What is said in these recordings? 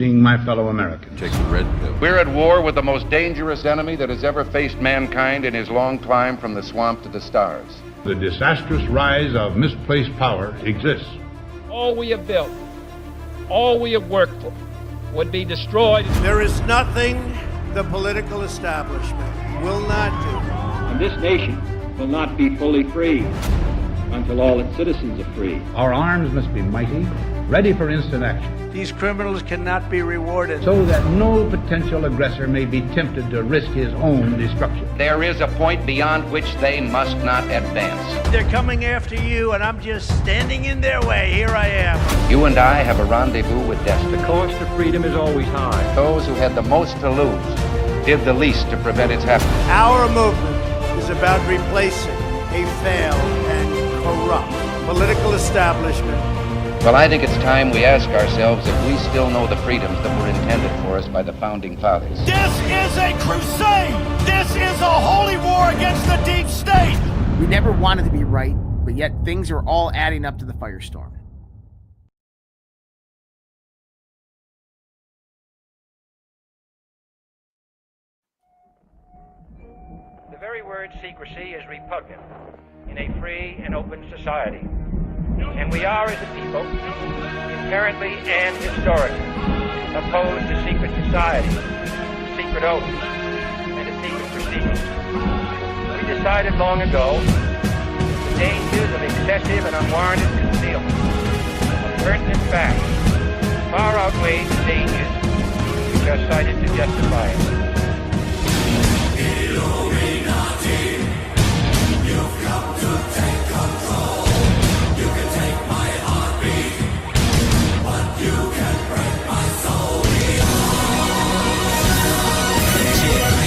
My fellow Americans. Take the red pill. We're at war with the most dangerous enemy that has ever faced mankind in his long climb from the swamp to the stars. The disastrous rise of misplaced power exists. All we have built, all we have worked for, would be destroyed. There is nothing the political establishment will not do. And this nation will not be fully free until all its citizens are free. Our arms must be mighty, ready for instant action. These criminals cannot be rewarded. So that no potential aggressor may be tempted to risk his own destruction. There is a point beyond which they must not advance. They're coming after you, and I'm just standing in their way. Here I am. You and I have a rendezvous with destiny. The cost of freedom is always high. Those who had the most to lose did the least to prevent its happening. Our movement is about replacing a failed and corrupt political establishment. Well, I think it's time we ask ourselves if we still know the freedoms that were intended for us by the Founding Fathers. This is a crusade! This is a holy war against the deep state! We never wanted to be right, but yet things are all adding up to the firestorm. The very word secrecy is repugnant in a free and open society. And we are, as a people, inherently and historically opposed to secret societies, secret oaths, and to secret proceedings. We decided long ago that the dangers of excessive and unwarranted concealment of pertinent facts far outweigh the dangers which are cited to justify it. Illuminati, you've come to take control.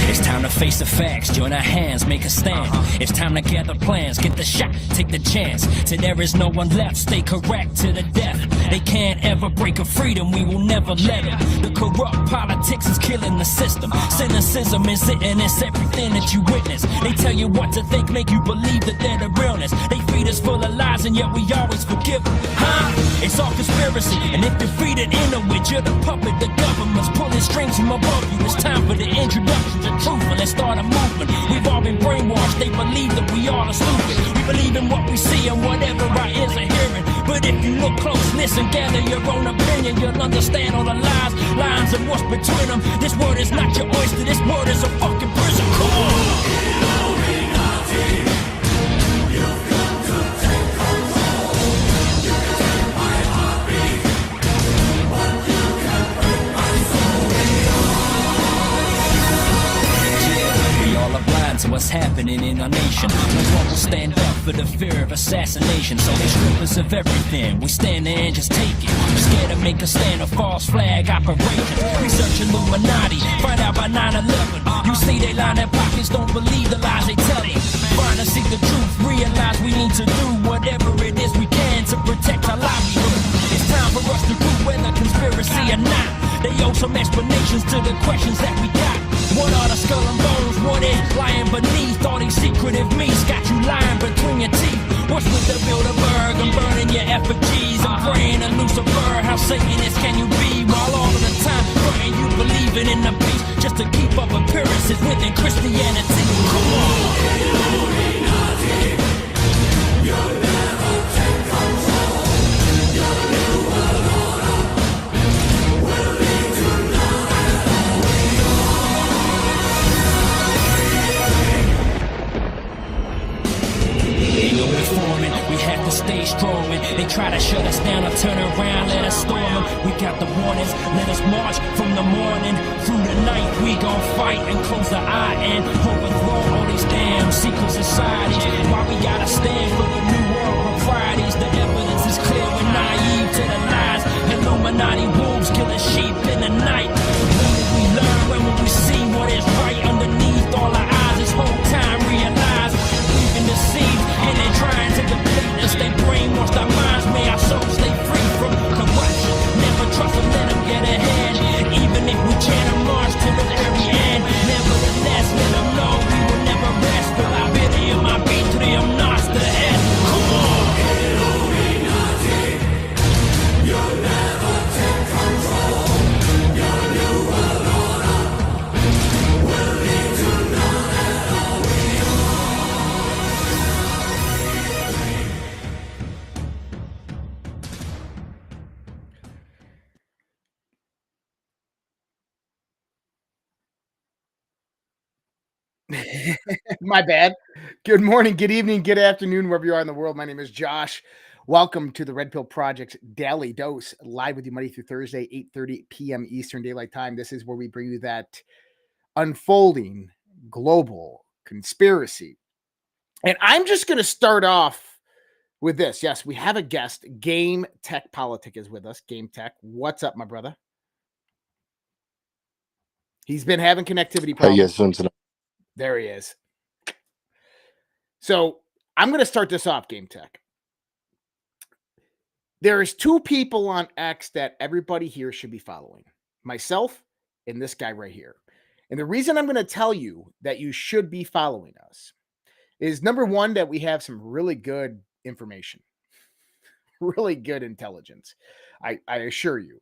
It's time to face the facts, join our hands, make a stand. It's time to gather plans, get the shot, take the chance. Till there is no one left, stay correct to the death. They can't ever break a freedom, we will never let it. The corrupt politics is killing the system. Cynicism is it, and it's everything that you witness. They tell you what to think, make you believe that they're the realness. They feed us full of lies, and yet we always forgive them. It's all conspiracy, and if defeated in a witch, you're the puppet, the government's pulling strings from above you. It's time for the introduction to truth, and let's start a movement. We've all been brainwashed, they believe that we all are stupid. We believe in what we see and whatever our ears are hearing. But if you look close, listen, gather your own opinion, you'll understand all the lies, lines and what's between them. This word is not your oyster, this word is a fucking prison. Come on! Illuminati. To what's happening in our nation. No one will stand up for the fear of assassination. So they strip us of everything. We stand there and just take it. Scared to make a stand, a false flag operation. Research Illuminati, find out by 9/11. You see they line their pockets, don't believe the lies they tell you. Find and seek the truth, realize we need to do whatever it is we can to protect our livelihood. It's time for us to prove whether conspiracy or not. They owe some explanations to the questions that we got. What are the skull and bones? What is lying beneath all these secretive meats? Got you lying between your teeth. What's with the Bilderberg and burning your effigies? I'm praying to Lucifer, how Satanist can you be? While all of the time praying you believing in the peace, just to keep up appearances within Christianity. Come on! Illuminati, you'll never take control. Your new world order will lead to none at all. Ain't no reforming, we have to stay strong. They try to shut us down or turn around, let us storm them. We got the warnings, let us march from the morning through the night. We gon' fight and close the eye and overthrow all these damn secret societies. Why we gotta stand for the new world proprieties? The evidence is clear, we're naive to the lies. Illuminati wolves killing sheep in the night. When did we learn? When will we see what is right underneath all our eyes? This whole time realize we've been deceived and they're trying to deplete us. They brainwashed our minds, may our souls stay free from corruption. Never trust them, let them get ahead. Even if we chant a march to the very end, nevertheless, let them know we will never rest. Till I bid him, I beat to them, knots to the head. Come on! Illuminati, you'll never take control. My bad. Good morning, good evening, good afternoon, wherever you are in the world. My name is Josh. Welcome to the Red Pill Project's Daily Dose, live with you Monday through Thursday, 8:30 p.m. Eastern Daylight Time. This is where we bring you that unfolding global conspiracy. And I'm just going to start off with this. Yes, we have a guest. GameTech Politic is with us. GameTech, what's up, my brother? He's been having connectivity How you problems. guys doing tonight? There he is. So I'm going to start this off, GameTech. There's two people on X that everybody here should be following. Myself and this guy right here. And the reason I'm going to tell you that you should be following us is, number one, that we have some really good information, really good intelligence. I assure you.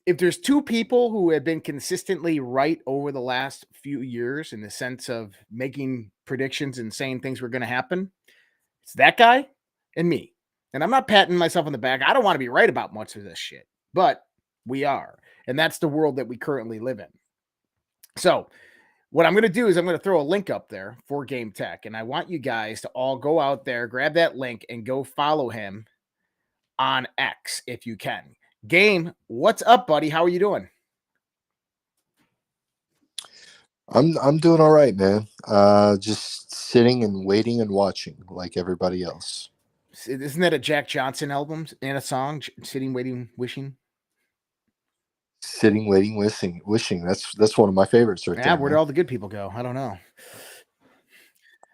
If there's two people who have been consistently right over the last few years in the sense of making predictions and saying things were going to happen, it's that guy and me. And I'm not patting myself on the back. I don't want to be right about much of this shit, but we are. And that's the world that we currently live in. So what I'm going to do is I'm going to throw a link up there for GameTech. And I want you guys to all go out there, grab that link, and go follow him on X if you can. Game, what's up, buddy? How are you doing? I'm doing all right, man. Just sitting and waiting and watching like everybody else. Isn't that a Jack Johnson album and a song? Sitting, waiting, wishing. Sitting, waiting, wishing. That's one of my favorites right there. Where do all the good people go? I don't know.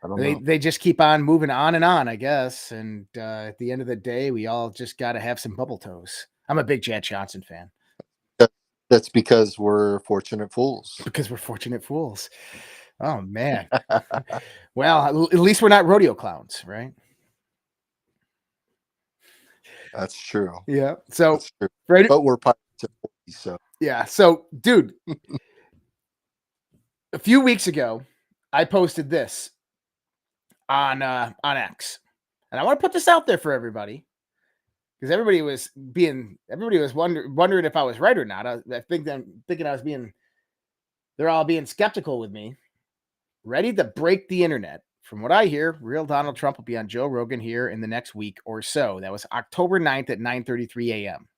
I don't know. They just keep on moving on and on, I guess. And at the end of the day, we all just got to have some bubble toes. I'm a big Jack Johnson fan. That's because we're fortunate fools. Because we're fortunate fools. Oh, man. Well, at least we're not rodeo clowns, right? That's true. Yeah. So, That's true. right. But we're pirates at 40, so. Yeah. So, dude, a few weeks ago, I posted this on X. And I want to put this out there for everybody, because everybody was wondering if I was right or not. I think they're all being skeptical with me, ready to break the internet. From what I hear, real Donald Trump will be on Joe Rogan here in the next week or so. That was October 9th at 9:33 a.m.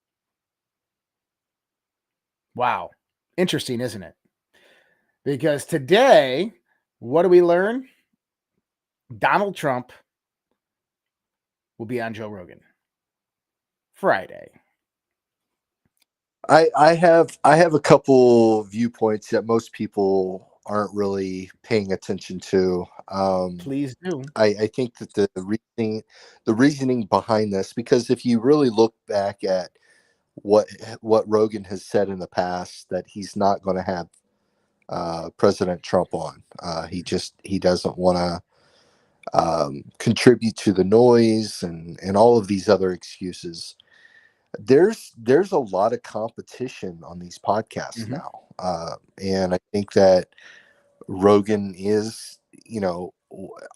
Wow. Interesting, isn't it? Because today, what do we learn? Donald Trump will be on Joe Rogan Friday. I have a couple viewpoints that most people aren't really paying attention to. Please do. I think that the reasoning behind this, because if you really look back at what Rogan has said in the past, that he's not going to have President Trump on. He doesn't want to contribute to the noise and all of these other excuses. There's a lot of competition on these podcasts now. And I think that Rogan is,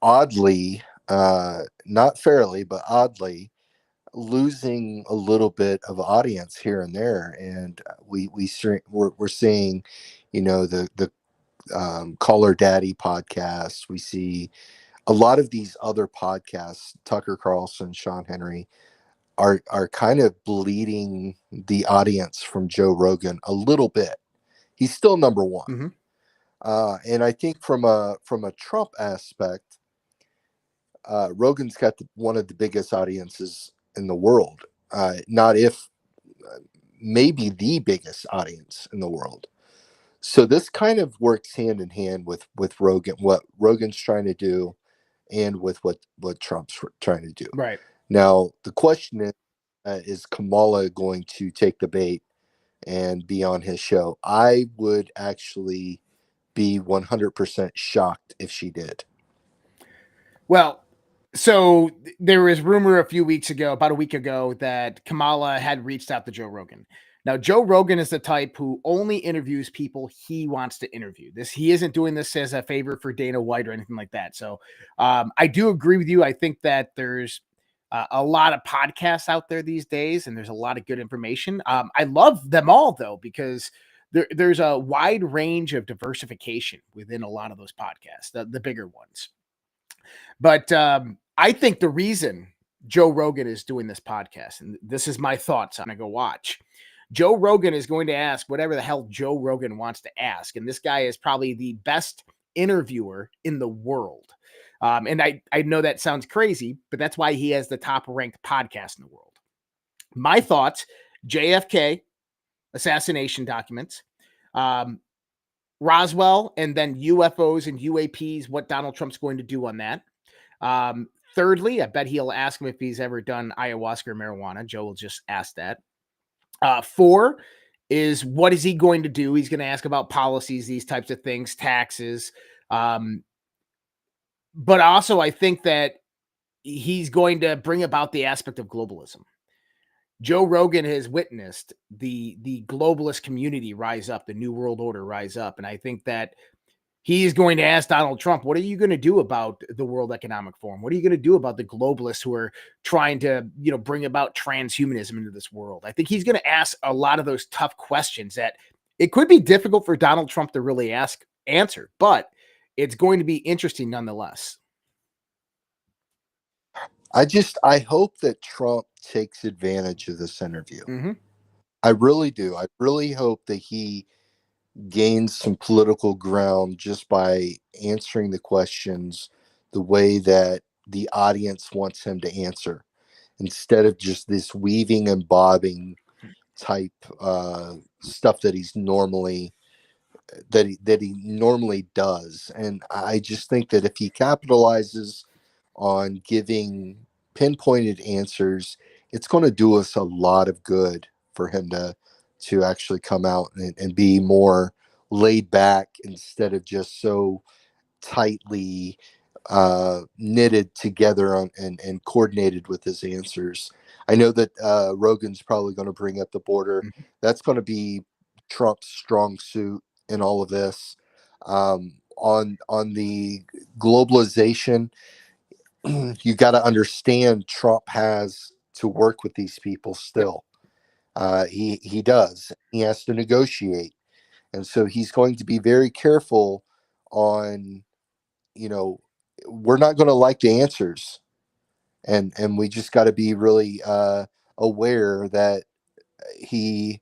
oddly, not fairly, but oddly, losing a little bit of audience here and there. And we're seeing, the Caller Daddy podcast. We see a lot of these other podcasts, Tucker Carlson, Sean Henry, are kind of bleeding the audience from Joe Rogan a little bit. He's still number one. And I think from a Trump aspect, Rogan's got one of the biggest audiences in the world. Maybe the biggest audience in the world. So this kind of works hand in hand with Rogan, what Rogan's trying to do, and with what Trump's trying to do. Right. Now, the question is Kamala going to take the bait and be on his show? I would actually be 100% shocked if she did. Well, so there was rumor about a week ago, that Kamala had reached out to Joe Rogan. Now, Joe Rogan is the type who only interviews people he wants to interview. He isn't doing this as a favor for Dana White or anything like that. So I do agree with you. I think that there's a lot of podcasts out there these days, and there's a lot of good information. I love them all, though, because there's a wide range of diversification within a lot of those podcasts, the bigger ones. But I think the reason Joe Rogan is doing this podcast, and this is my thoughts, I'm going to go watch. Joe Rogan is going to ask whatever the hell Joe Rogan wants to ask. And this guy is probably the best interviewer in the world. And I know that sounds crazy, but that's why he has the top ranked podcast in the world. My thoughts, JFK, assassination documents, Roswell, and then UFOs and UAPs, what Donald Trump's going to do on that. Thirdly, I bet he'll ask him if he's ever done ayahuasca or marijuana. Joe will just ask that. 4 is what is he going to do? He's going to ask about policies, these types of things, taxes. But also I think that he's going to bring about the aspect of globalism. Joe Rogan has witnessed the globalist community rise up, the New World Order rise up. And I think that he is going to ask Donald Trump, what are you going to do about the World Economic Forum? What are you going to do about the globalists who are trying to, bring about transhumanism into this world? I think he's going to ask a lot of those tough questions that it could be difficult for Donald Trump to really answer, but it's going to be interesting nonetheless. I hope that Trump takes advantage of this interview. Mm-hmm. I really do. I really hope that he gains some political ground just by answering the questions the way that the audience wants him to answer, instead of just this weaving and bobbing type stuff that he normally does. And I just think that if he capitalizes on giving pinpointed answers, it's going to do us a lot of good for him to actually come out and be more laid back instead of just so tightly knitted together and coordinated with his answers. I know that Rogan's probably going to bring up the border. That's going to be Trump's strong suit in all of this. On the globalization, you got to understand Trump has to work with these people still. He does. He has to negotiate. And so he's going to be very careful on, we're not going to like the answers. And we just got to be really aware that he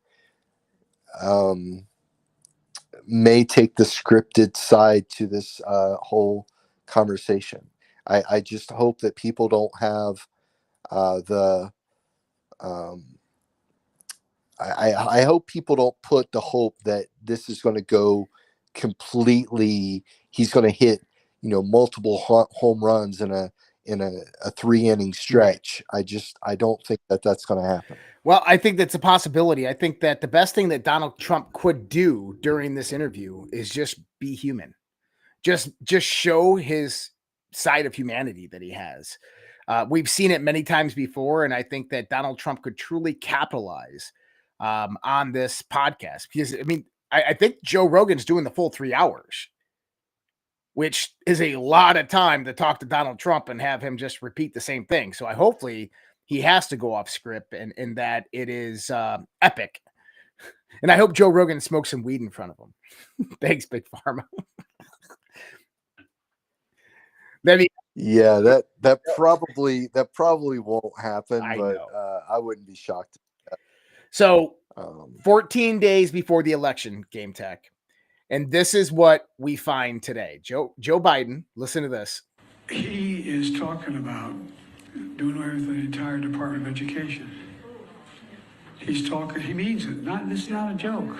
may take the scripted side to this whole conversation. I just hope that people don't have I hope people don't put the hope that this is going to go completely. He's going to hit, multiple home runs in a 3-inning stretch. I don't think that that's going to happen. Well, I think that's a possibility. I think that the best thing that Donald Trump could do during this interview is just be human. Just show his side of humanity that he has. We've seen it many times before, and I think that Donald Trump could truly capitalize on this podcast, because I think Joe Rogan's doing the full 3 hours, which is a lot of time to talk to Donald Trump and have him just repeat the same thing. So hopefully he has to go off script and that it is epic. And I hope Joe Rogan smokes some weed in front of him. Thanks, Big Pharma. Yeah, that probably won't happen, but I wouldn't be shocked. So 14 days before the election, GameTech, and this is what we find today. Joe Biden, listen to this. He is talking about doing away with the entire Department of Education. He means it. This is not a joke.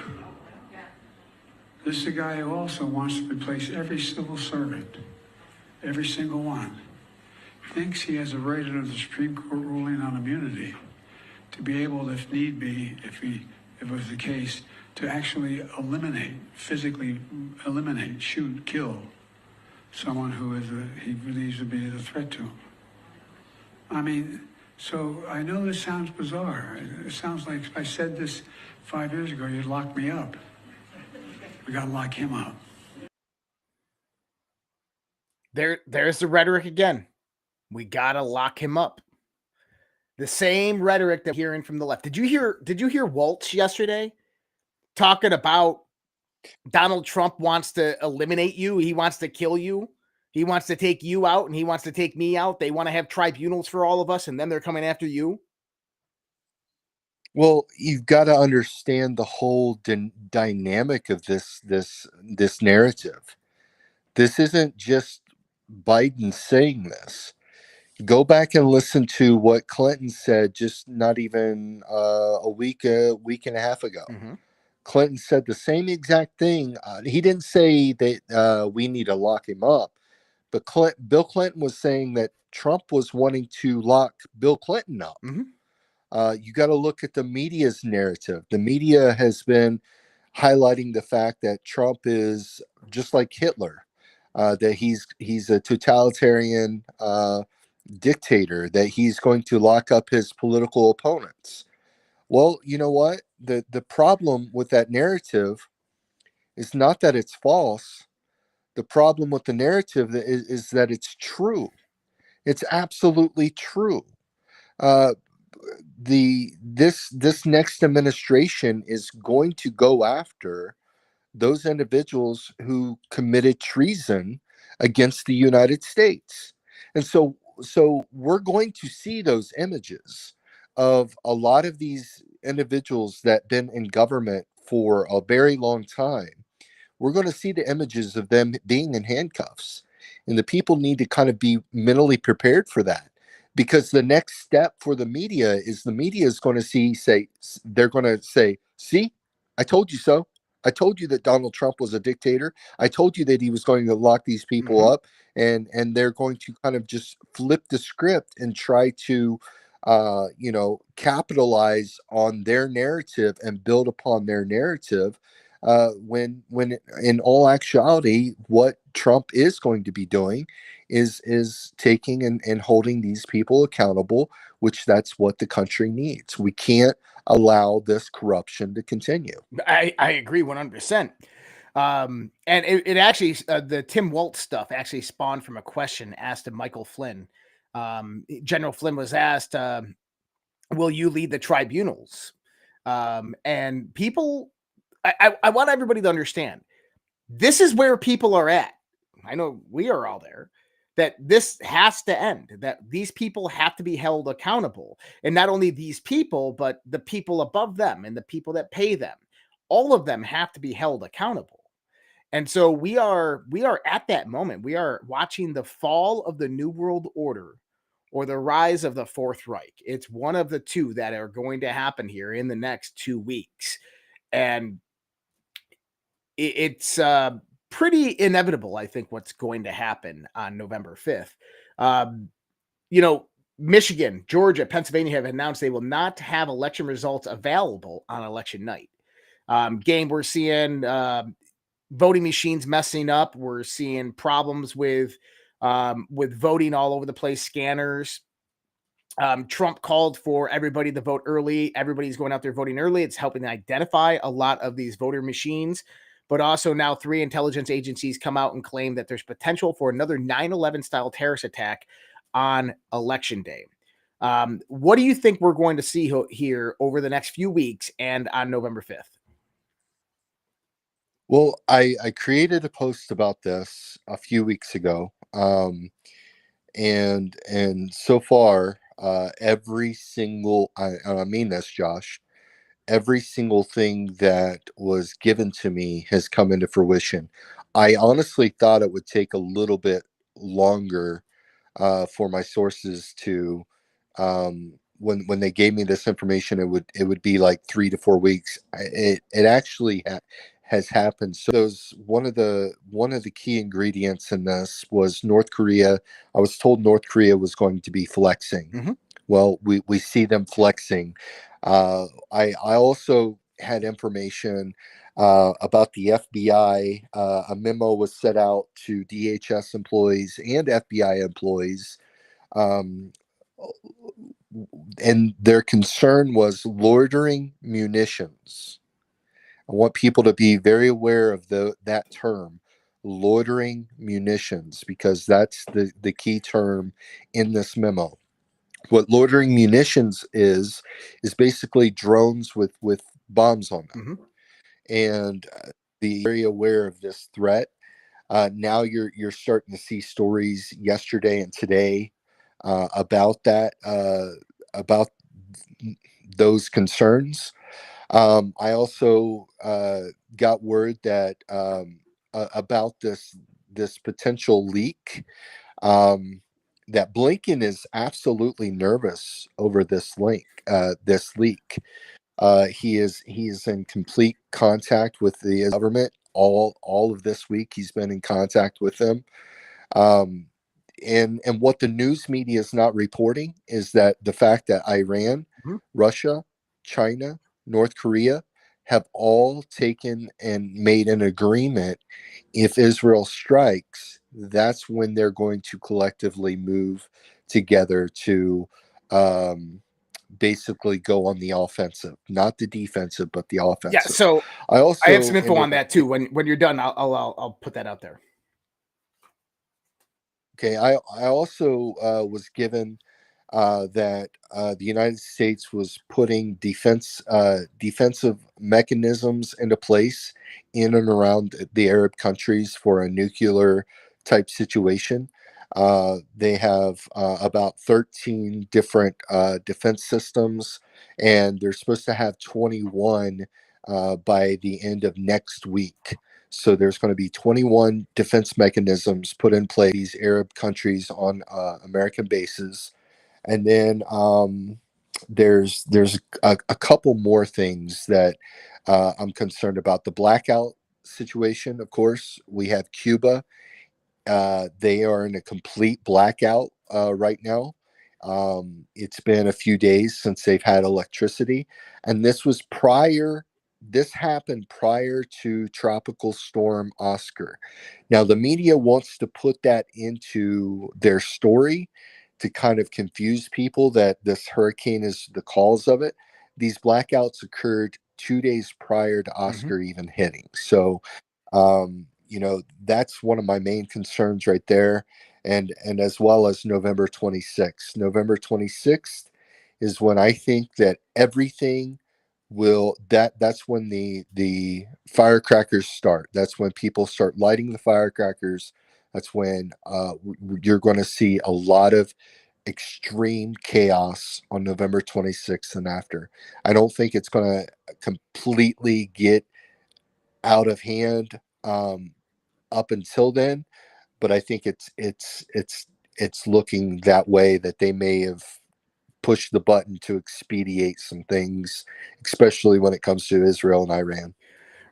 This is a guy who also wants to replace every civil servant, every single one. Thinks he has a right under the Supreme Court ruling on immunity to be able, if need be, if it was the case, to actually physically eliminate, shoot, kill someone who he believes to be a threat to him. So I know this sounds bizarre. It sounds like if I said this 5 years ago, you'd lock me up. We got to lock him up. There's the rhetoric again. We got to lock him up. The same rhetoric that we're hearing from the left. Did you hear Waltz yesterday? talking about Donald Trump wants to eliminate you. He wants to kill you. He wants to take you out, and he wants to take me out. They want to have tribunals for all of us, and then they're coming after you. Well, you've got to understand the whole dynamic of this narrative. This isn't just Biden saying this. Go back and listen to what Clinton said just not even a week and a half ago. Mm-hmm. Clinton said the same exact thing. He didn't say that we need to lock him up, but Bill Clinton was saying that Trump was wanting to lock Bill Clinton up. Mm-hmm. You got to look at the media's narrative. The media has been highlighting the fact that Trump is just like Hitler, that he's a totalitarian dictator, that he's going to lock up his political opponents. Well, you know what? The problem with that narrative is not that it's false. The problem with the narrative is that it's true. It's absolutely true. This next administration is going to go after those individuals who committed treason against the United States. And so we're going to see those images of a lot of these individuals that been in government for a very long time. We're going to see the images of them being in handcuffs. And the people need to kind of be mentally prepared for that. Because the next step for the media is going to they're going to say, see, I told you so. I told you that Donald Trump was a dictator. I told you that he was going to lock these people up, and they're going to kind of just flip the script and try to, capitalize on their narrative and build upon their narrative. When in all actuality, what Trump is going to be doing is taking and holding these people accountable, which that's what the country needs. We can't allow this corruption to continue. I agree 100%. And it actually, the Tim Waltz stuff actually spawned from a question asked to Michael Flynn. General Flynn was asked, will you lead the tribunals? And people, I want everybody to understand, this is where people are at. I know we are all there. That this has to end, that these people have to be held accountable. And not only these people, but the people above them and the people that pay them. All of them have to be held accountable. And so we are at that moment. We are watching the fall of the New World Order or the rise of the Fourth Reich. It's one of the two that are going to happen here in the next 2 weeks. And it's pretty inevitable, I think, what's going to happen on November 5th. Michigan, Georgia, Pennsylvania have announced they will not have election results available on election night. We're seeing voting machines messing up. We're seeing problems with voting all over the place, scanners. Trump called for everybody to vote early. Everybody's going out there voting early. It's helping identify a lot of these voter machines. But also now 3 intelligence agencies come out and claim that there's potential for another 9/11 style terrorist attack on election day. What do you think we're going to see here over the next few weeks and on November 5th? Well, I created a post about this a few weeks ago. And so far, every single, I mean this, Josh, every single thing that was given to me has come into fruition. I honestly thought it would take a little bit longer for my sources to, when they gave me this information, it would be like 3 to 4 weeks. It actually has happened. So one of the key ingredients in this was North Korea. I was told North Korea was going to be flexing. Mm-hmm. Well, we see them flexing. I also had information about the FBI. A memo was set out to DHS employees and FBI employees, and their concern was loitering munitions. I want people to be very aware of that term, loitering munitions, because that's the key term in this memo. What loitering munitions is basically drones with bombs on them. Mm-hmm. and the very aware of this threat. Now you're starting to see stories yesterday and today about that, about those concerns. I also got word that about this potential leak. That Blinken is absolutely nervous over this leak. He is in complete contact with the government all of this week. He's been in contact with them. Um, and what the news media is not reporting is that the fact that Iran, Russia, China, North Korea have all taken and made an agreement. If Israel strikes, that's when they're going to collectively move together to basically go on the offensive, not the defensive, but the offensive. Yeah. So I have some info ended on that too. When you're done, I'll put that out there. Okay, I also was given that the United States was putting defensive mechanisms into place in and around the Arab countries for a nuclear type situation. They have about 13 different defense systems, and they're supposed to have 21 by the end of next week. So there's going to be 21 defense mechanisms put in place these Arab countries on American bases, and then there's a couple more things that I'm concerned about. The blackout situation, of course. We have Cuba. They are in a complete blackout right now. It's been a few days since they've had electricity, and this happened prior to Tropical Storm Oscar. Now, the media wants to put that into their story to kind of confuse people that this hurricane is the cause of it. These blackouts occurred 2 days prior to Oscar even hitting. So, that's one of my main concerns right there. And as well as November 26th. November 26th is when I think that everything that's when the firecrackers start. That's when people start lighting the firecrackers. That's when you're going to see a lot of extreme chaos on November 26th and after. I don't think it's going to completely get out of hand up until then, but I think it's looking that way, that they may have pushed the button to expedite some things, especially when it comes to Israel and Iran.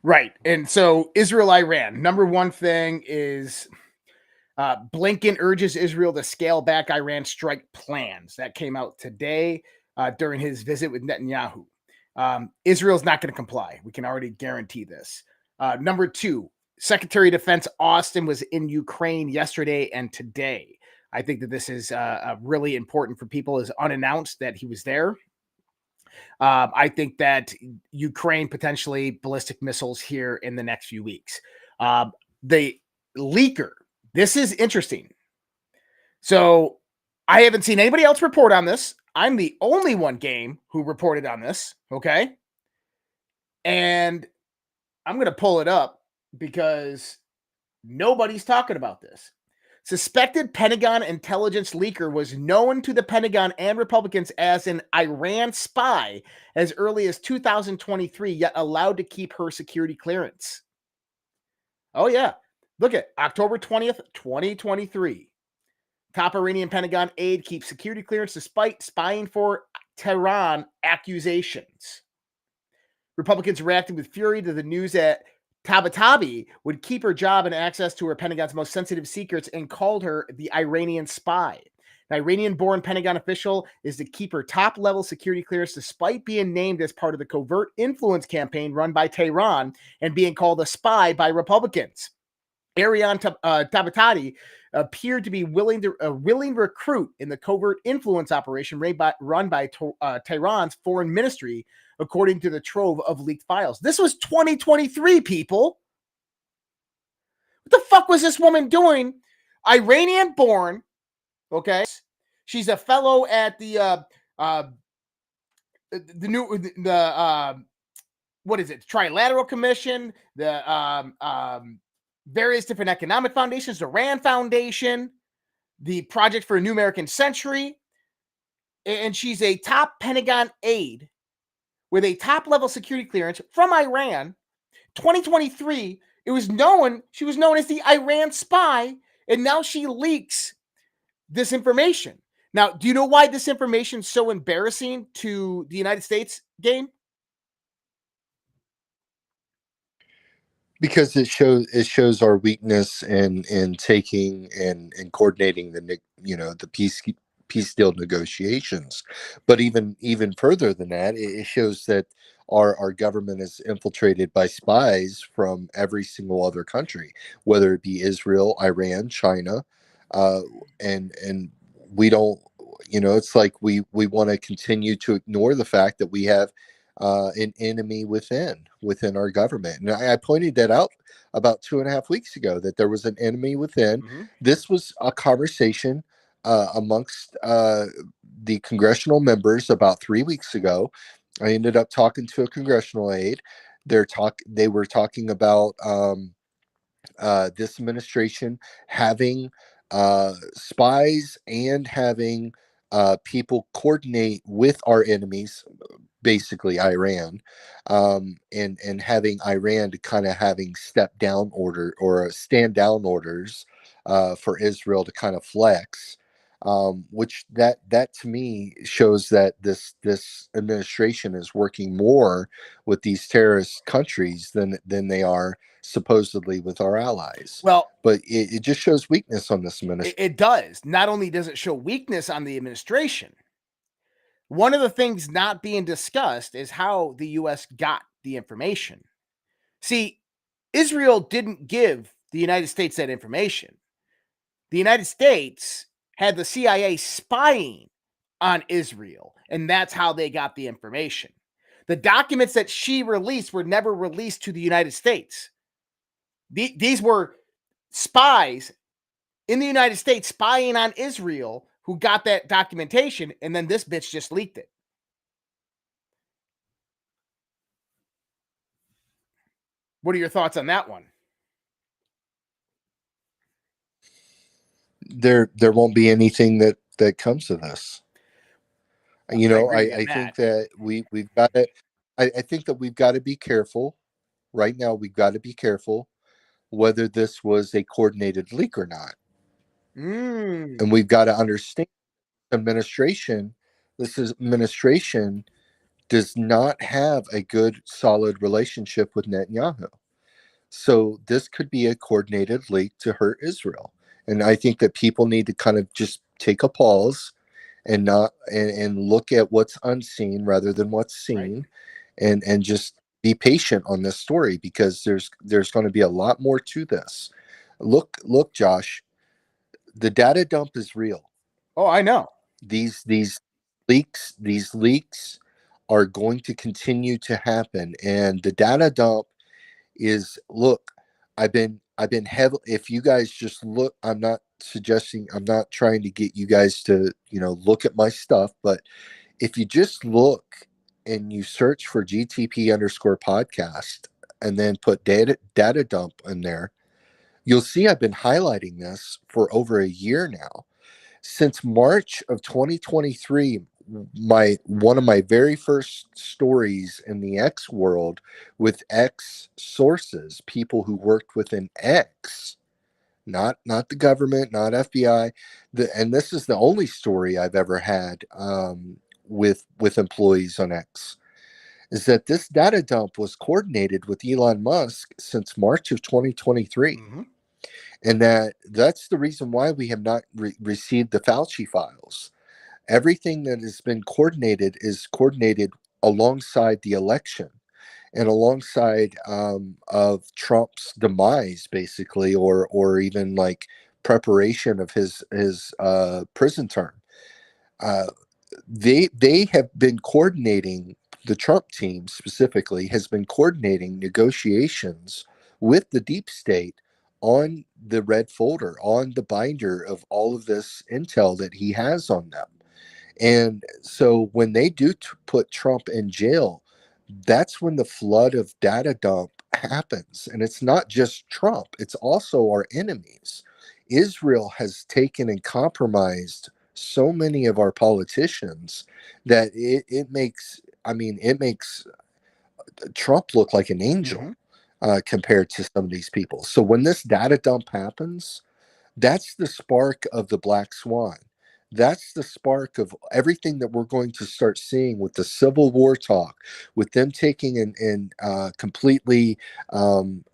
Right. And so Israel, Iran, number one thing is Blinken urges Israel to scale back Iran strike plans. That came out today during his visit with Netanyahu. Israel's not going to comply. We can already guarantee this. Number two, Secretary of Defense Austin was in Ukraine yesterday and today. I think that this is really important for people, is unannounced that he was there. I think that Ukraine potentially ballistic missiles here in the next few weeks. The leaker, this is interesting. So I haven't seen anybody else report on this. I'm the only one game who reported on this. Okay. And I'm going to pull it up because nobody's talking about this. Suspected Pentagon intelligence leaker was known to the Pentagon and Republicans as an Iran spy as early as 2023, yet allowed to keep her security clearance. Oh, yeah. Look at October 20th, 2023. Top Iranian Pentagon aide keeps security clearance despite spying for Tehran accusations. Republicans reacted with fury to the news that Tabatabai would keep her job and access to her Pentagon's most sensitive secrets and called her the Iranian spy. An Iranian-born Pentagon official is to keep her top-level security clearance despite being named as part of the covert influence campaign run by Tehran and being called a spy by Republicans. Ariane Tabatabai appeared to be willing recruit in the covert influence operation run by Tehran's foreign ministry, according to the trove of leaked files. This was 2023, people. What the fuck was this woman doing? Iranian born. Okay. She's a fellow at the what is it? Trilateral Commission, the various different economic foundations, the RAND Foundation, the Project for a New American Century. And she's a top Pentagon aide with a top-level security clearance from Iran. 2023, she was known as the Iran spy, and now she leaks this information. Now, do you know why this information is so embarrassing to the United States, Game? Because it shows our weakness in taking and coordinating the peace deal negotiations. But even further than that, it shows that our government is infiltrated by spies from every single other country, whether it be Israel, Iran, China, and we don't. It's like we want to continue to ignore the fact that we have an enemy within our government. And I pointed that out about 2.5 weeks ago, that there was an enemy within. Mm-hmm. This was a conversation amongst the congressional members about 3 weeks ago. I ended up talking to a congressional aide. They were talking about this administration having spies and having people coordinate with our enemies, basically Iran, and having Iran to kind of having step down order or stand down orders for Israel to kind of flex, which that to me shows that this administration is working more with these terrorist countries than they are supposedly with our allies. Well, but it just shows weakness on this administration. It does. Not only does it show weakness on the administration, one of the things not being discussed is how the U.S. got the information. See, Israel didn't give the United States that information. The United States had the CIA spying on Israel, and that's how they got the information. The documents that she released were never released to the United States. These were spies in the United States spying on Israel who got that documentation, and then this bitch just leaked it. What are your thoughts on that one? There won't be anything that comes of this. I think that we've got to. I think that we've got to be careful. Right now, we've got to be careful whether this was a coordinated leak or not. And we've got to understand this administration does not have a good, solid relationship with Netanyahu. So this could be a coordinated leak to hurt Israel. And I think that people need to kind of just take a pause and look at what's unseen rather than what's seen, right. and just be patient on this story, because there's going to be a lot more to this. Look, Josh, the data dump is real. Oh, I know. These leaks are going to continue to happen, and the data dump is, look, I've been heavily, if you guys just look, I'm not trying to get you guys to, look at my stuff, but if you just look and you search for GTP_podcast and then put data dump in there, you'll see I've been highlighting this for over a year now. Since March of 2023, one of my very first stories in the X world with X sources, people who worked within X, not the government, not FBI, and this is the only story I've ever had with employees on X, is that this data dump was coordinated with Elon Musk since March of 2023. Mm-hmm. And that's the reason why we have not received the Fauci files. Everything that has been coordinated is coordinated alongside the election and alongside of Trump's demise, basically, or even like preparation of his prison term. They have been coordinating, the Trump team specifically has been coordinating negotiations with the deep state on the red folder, on the binder of all of this intel that he has on them. And so when they do put Trump in jail, that's when the flood of data dump happens. And it's not just Trump, it's also our enemies. Israel has taken and compromised so many of our politicians that it makes, I mean, it makes Trump look like an angel compared to some of these people. So when this data dump happens, that's the spark of the black swan. That's the spark of everything that we're going to start seeing with the Civil War talk, with them taking and completely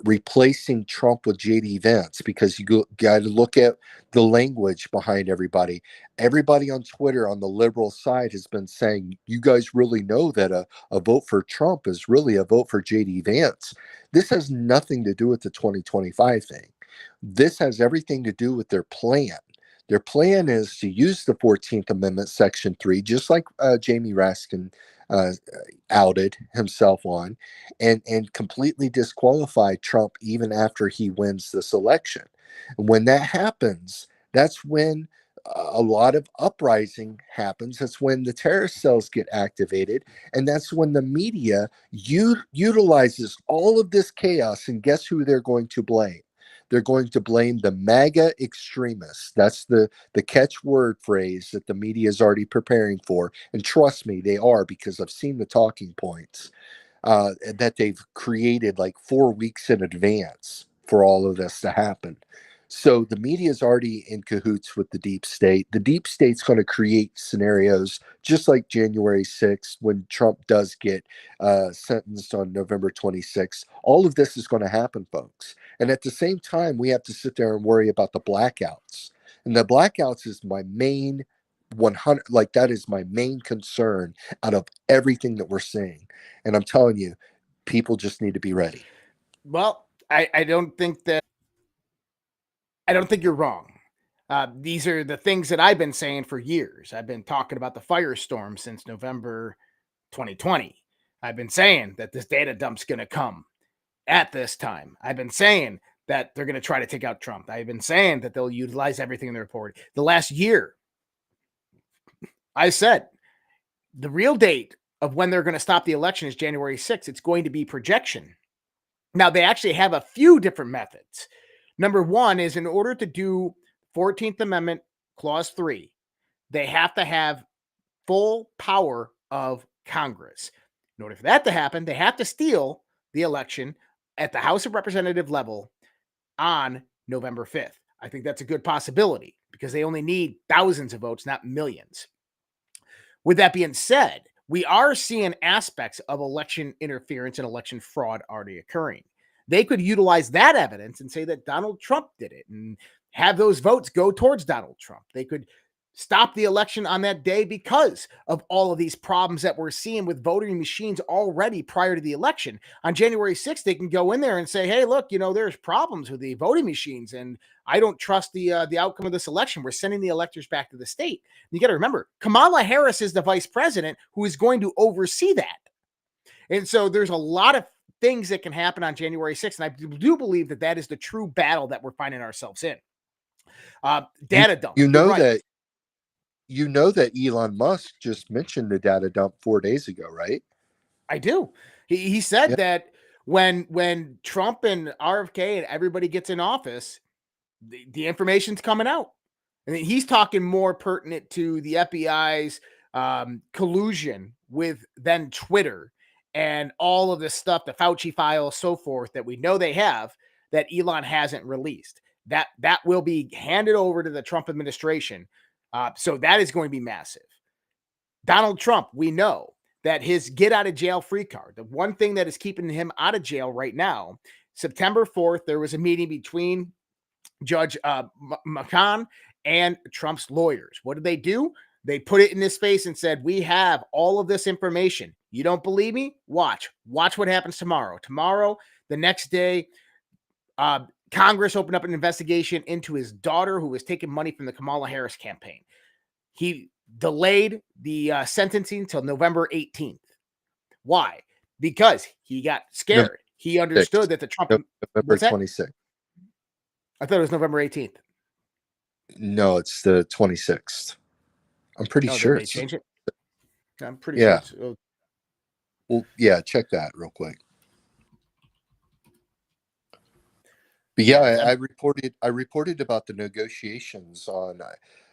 replacing Trump with JD Vance, because you got to look at the language behind everybody. Everybody on Twitter on the liberal side has been saying, you guys really know that a vote for Trump is really a vote for JD Vance. This has nothing to do with the 2025 thing. This has everything to do with their plan. Their plan is to use the 14th Amendment, Section 3, just like Jamie Raskin outed himself on, and completely disqualify Trump even after he wins this election. And when that happens, that's when a lot of uprising happens. That's when the terrorist cells get activated. And that's when the media utilizes all of this chaos. And guess who they're going to blame? They're going to blame the MAGA extremists. That's the catchword phrase that the media is already preparing for. And trust me, they are, because I've seen the talking points that they've created like 4 weeks in advance for all of this to happen. So the media is already in cahoots with the deep state. The deep state's going to create scenarios just like January 6th when Trump does get sentenced on November 26th. All of this is going to happen, folks. And at the same time, we have to sit there and worry about the blackouts. And the blackouts is my main 100, like that is my main concern out of everything that we're seeing. And I'm telling you, people just need to be ready. Well, I don't think you're wrong. These are the things that I've been saying for years. I've been talking about the firestorm since November 2020. I've been saying that this data dump's going to come at this time. I've been saying that they're going to try to take out Trump. I've been saying that they'll utilize everything in the report. The last year, I said the real date of when they're going to stop the election is January 6th. It's going to be projection. Now, they actually have a few different methods. Number one is, in order to do 14th Amendment Clause 3, they have to have full power of Congress. In order for that to happen, they have to steal the election at the House of Representative level on November 5th. I think that's a good possibility because they only need thousands of votes, not millions. With that being said, we are seeing aspects of election interference and election fraud already occurring. They could utilize that evidence and say that Donald Trump did it and have those votes go towards Donald Trump. They could stop the election on that day because of all of these problems that we're seeing with voting machines already prior to the election. On January 6th, they can go in there and say, hey, look, there's problems with the voting machines, and I don't trust the outcome of this election. We're sending the electors back to the state. And you got to remember, Kamala Harris is the vice president who is going to oversee that. And so there's a lot of things that can happen on January 6th. And I do believe that that is the true battle that we're finding ourselves in. Data dump. You know that Elon Musk just mentioned the data dump 4 days ago, right? I do. He said that when Trump and RFK and everybody gets in office, the information's coming out. And he's talking more pertinent to the FBI's collusion with then Twitter and all of this stuff, the Fauci files, so forth, that we know they have, that Elon hasn't released. That will be handed over to the Trump administration. So that is going to be massive. Donald Trump, we know that his get out of jail free card, the one thing that is keeping him out of jail right now, September 4th, there was a meeting between Judge McCann and Trump's lawyers. What did they do? They put it in his face and said, we have all of this information. You don't believe me? Watch what happens tomorrow. Tomorrow, the next day, Congress opened up an investigation into his daughter who was taking money from the Kamala Harris campaign. He delayed the sentencing till November 18th. Why? Because he got scared. He understood that the Trump... November 26th. I thought it was November 18th. No, it's the 26th. I'm pretty sure. They change it? I'm pretty sure. Well, yeah, check that real quick. But yeah, I reported about the negotiations on.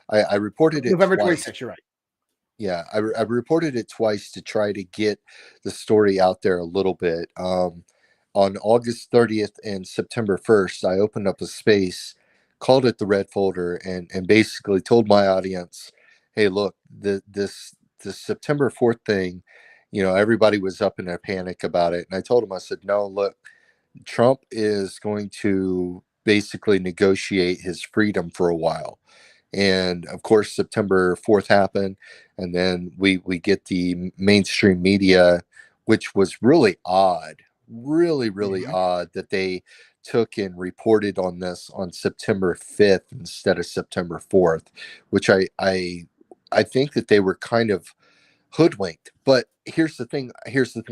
I reported it November twice. 26th. You're right. Yeah, I reported it twice to try to get the story out there a little bit. On August 30th and September 1st, I opened up a space, called it the Red Folder, and basically told my audience, "Hey, look, this September 4th thing, everybody was up in a panic about it." And I told them, I said, "No, look, Trump is going to basically negotiate his freedom for a while." And of course, September 4th happened. And then we get the mainstream media, which was really odd, really odd that they took and reported on this on September 5th instead of September 4th, which I think that they were kind of hoodwinked. But here's the thing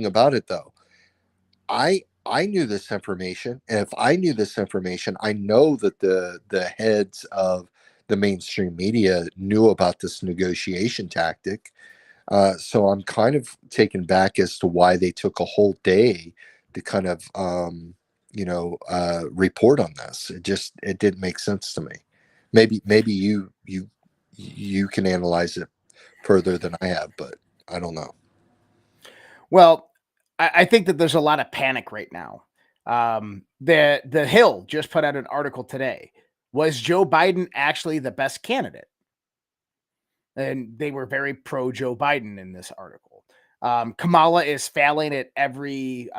about it though. I knew this information, and if I knew this information, I know that the heads of the mainstream media knew about this negotiation tactic. So I'm kind of taken back as to why they took a whole day to kind of report on this. It didn't make sense to me. Maybe you can analyze it further than I have, but I don't know. Well, I think that there's a lot of panic right now. The Hill just put out an article today. Was Joe Biden actually the best candidate? And they were very pro Joe Biden in this article. Kamala is failing at every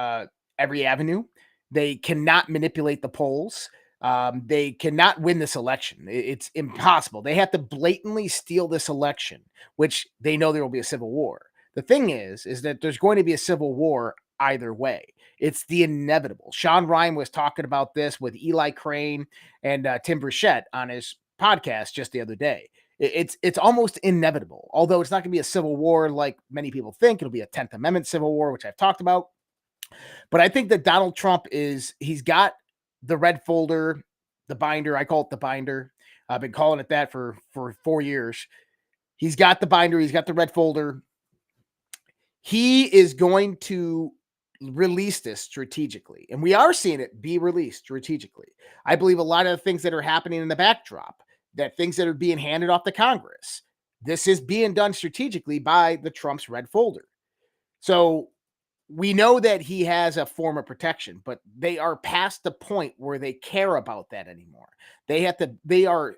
avenue. They cannot manipulate the polls. They cannot win this election. It's impossible. They have to blatantly steal this election, which they know there will be a civil war. The thing is that there's going to be a civil war either way. It's the inevitable. Sean Ryan was talking about this with Eli Crane and Tim Burchett on his podcast just the other day. It's almost inevitable, although it's not going to be a civil war like many people think. It'll be a 10th Amendment civil war, which I've talked about. But I think that Donald Trump he's got the red folder, the binder. I call it the binder. I've been calling it that for 4 years. He's got the binder. He's got the red folder. He is going to release this strategically. And we are seeing it be released strategically. I believe a lot of the things that are happening in the backdrop, that things that are being handed off to Congress, this is being done strategically by the Trump's red folder. So we know that he has a form of protection, but they are past the point where they care about that anymore. They are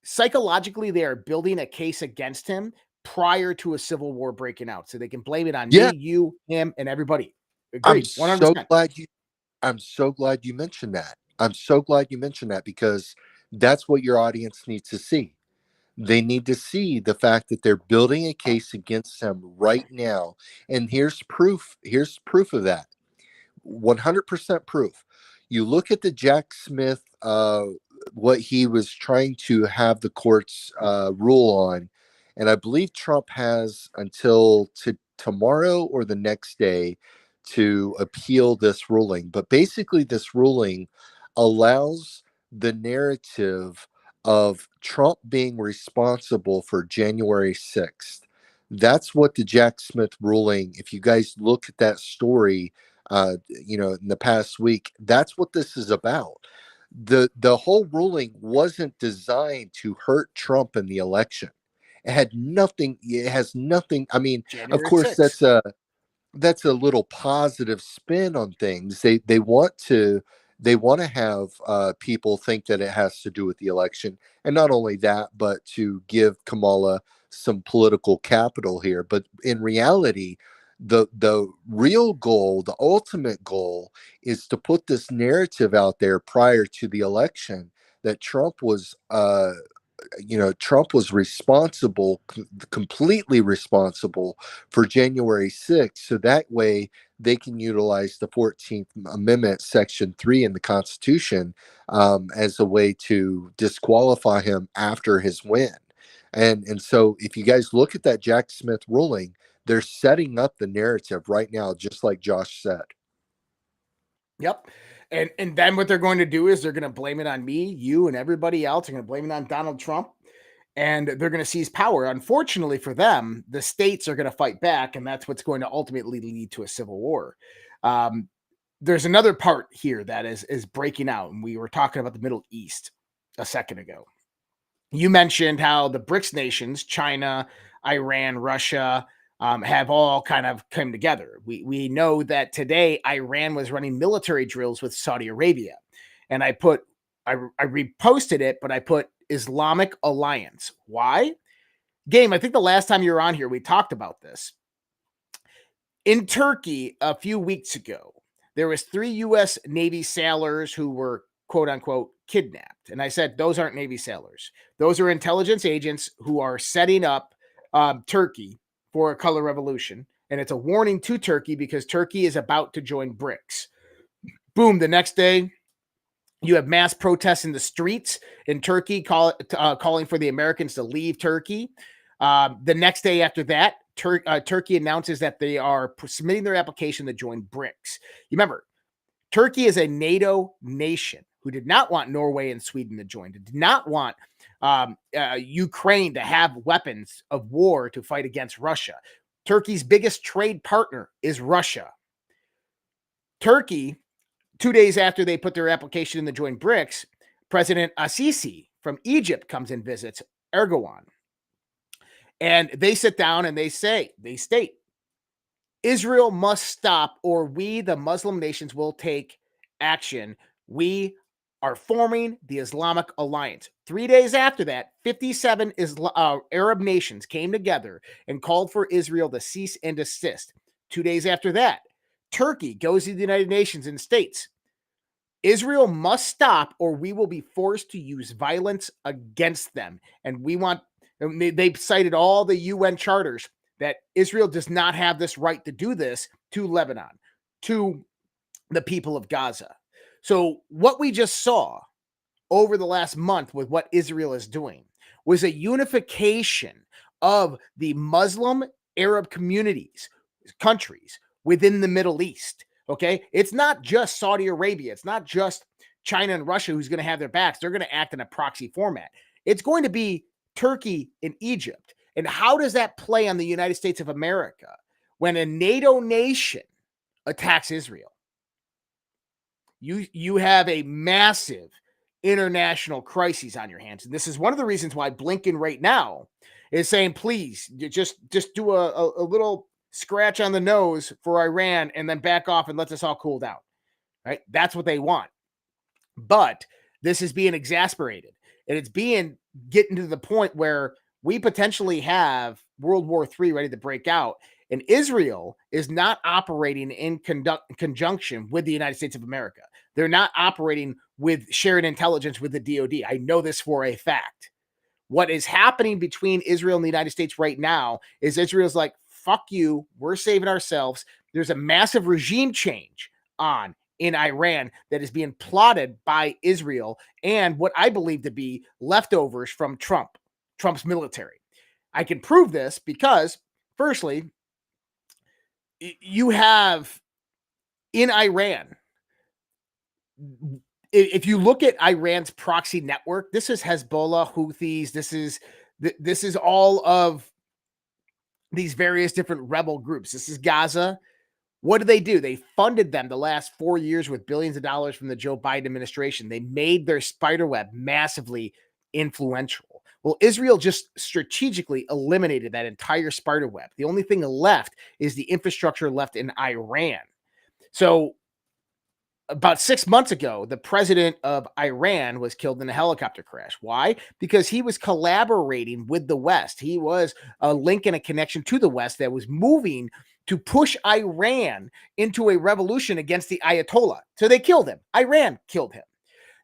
psychologically, they are building a case against him prior to a civil war breaking out. So they can blame it on me, you, him, and everybody. Agreed. 100%. I'm so glad you mentioned that. I'm so glad you mentioned that, because that's what your audience needs to see. They need to see the fact that they're building a case against him right now. And here's proof. Here's proof of that. 100% proof. You look at the Jack Smith, what he was trying to have the courts rule on. And I believe Trump has until tomorrow or the next day to appeal this ruling. But basically, this ruling allows the narrative of Trump being responsible for January 6th. That's what the Jack Smith ruling, if you guys look at that story, in the past week, that's what this is about. The whole ruling wasn't designed to hurt Trump in the election. It has nothing. I mean, January of course, 6th. that's a little positive spin on things. They want to have people think that it has to do with the election, and not only that, but to give Kamala some political capital here. But in reality, the real goal, the ultimate goal, is to put this narrative out there prior to the election that Trump was responsible, completely responsible for January 6th. So that way they can utilize the 14th Amendment, Section 3 in the Constitution as a way to disqualify him after his win. And so if you guys look at that Jack Smith ruling, they're setting up the narrative right now, just like Josh said. Yep. And then what they're going to do is they're going to blame it on me, you, and everybody else. They're going to blame it on Donald Trump. and they're going to seize power. Unfortunately for them, the states are going to fight back, and that's what's going to ultimately lead to a civil war. There's another part here that is breaking out, and we were talking about the Middle East a second ago. You mentioned how the BRICS nations, China, Iran, Russia, have all kind of come together. We know that today Iran was running military drills with Saudi Arabia, and I reposted it, but I put Islamic Alliance. Why? Game, I think the last time you were on here, we talked about this. In Turkey, a few weeks ago, there was 3 U.S. Navy sailors who were, quote unquote, kidnapped. And I said, those aren't Navy sailors. Those are intelligence agents who are setting up Turkey for a color revolution. And it's a warning to Turkey because Turkey is about to join BRICS. Boom, the next day, you have mass protests in the streets in Turkey calling for the Americans to leave Turkey. The next day after that, Turkey announces that they are submitting their application to join BRICS. You remember, Turkey is a NATO nation who did not want Norway and Sweden to join, did not want Ukraine to have weapons of war to fight against Russia. Turkey's biggest trade partner is Russia. Turkey, 2 days after they put their application in to join BRICS, President Assisi from Egypt comes and visits Erdogan. And they sit down and they state, Israel must stop or we, the Muslim nations, will take action. We are forming the Islamic Alliance. 3 days after that, 57 Arab nations came together and called for Israel to cease and desist. 2 days after that, Turkey goes to the United Nations and states, Israel must stop or we will be forced to use violence against them. And they cited all the UN charters that Israel does not have this right to do this to Lebanon, to the people of Gaza. So what we just saw over the last month with what Israel is doing was a unification of the Muslim Arab countries within the Middle East. Okay, it's not just Saudi Arabia. It's not just China and Russia who's going to have their backs. They're going to act in a proxy format. It's going to be Turkey and Egypt. And how does that play on the United States of America when a NATO nation attacks Israel? You have a massive international crisis on your hands. And this is one of the reasons why Blinken right now is saying, please, just do a little scratch on the nose for Iran and then back off and let us all cool down, right? That's what they want. But this is being exasperated, and it's getting to the point where we potentially have World War III ready to break out, and Israel is not operating in conjunction with the United States of America. They're not operating with shared intelligence with the DoD. I know this for a fact. What is happening between Israel and the United States right now is Israel's like, fuck you, we're saving ourselves. There's a massive regime change in Iran that is being plotted by Israel and what I believe to be leftovers from Trump's military. I can prove this because, firstly, you have in Iran, if you look at Iran's proxy network, this is Hezbollah, Houthis, this is all of these various different rebel groups. This is Gaza. What do? They funded them the last 4 years with billions of dollars from the Joe Biden administration. They made their spiderweb massively influential. Well, Israel just strategically eliminated that entire spiderweb. The only thing left is the infrastructure left in Iran. So about 6 months ago, the president of Iran was killed in a helicopter crash. Why? Because he was collaborating with the West. He was a link and a connection to the West that was moving to push Iran into a revolution against the Ayatollah. So they killed him. Iran killed him.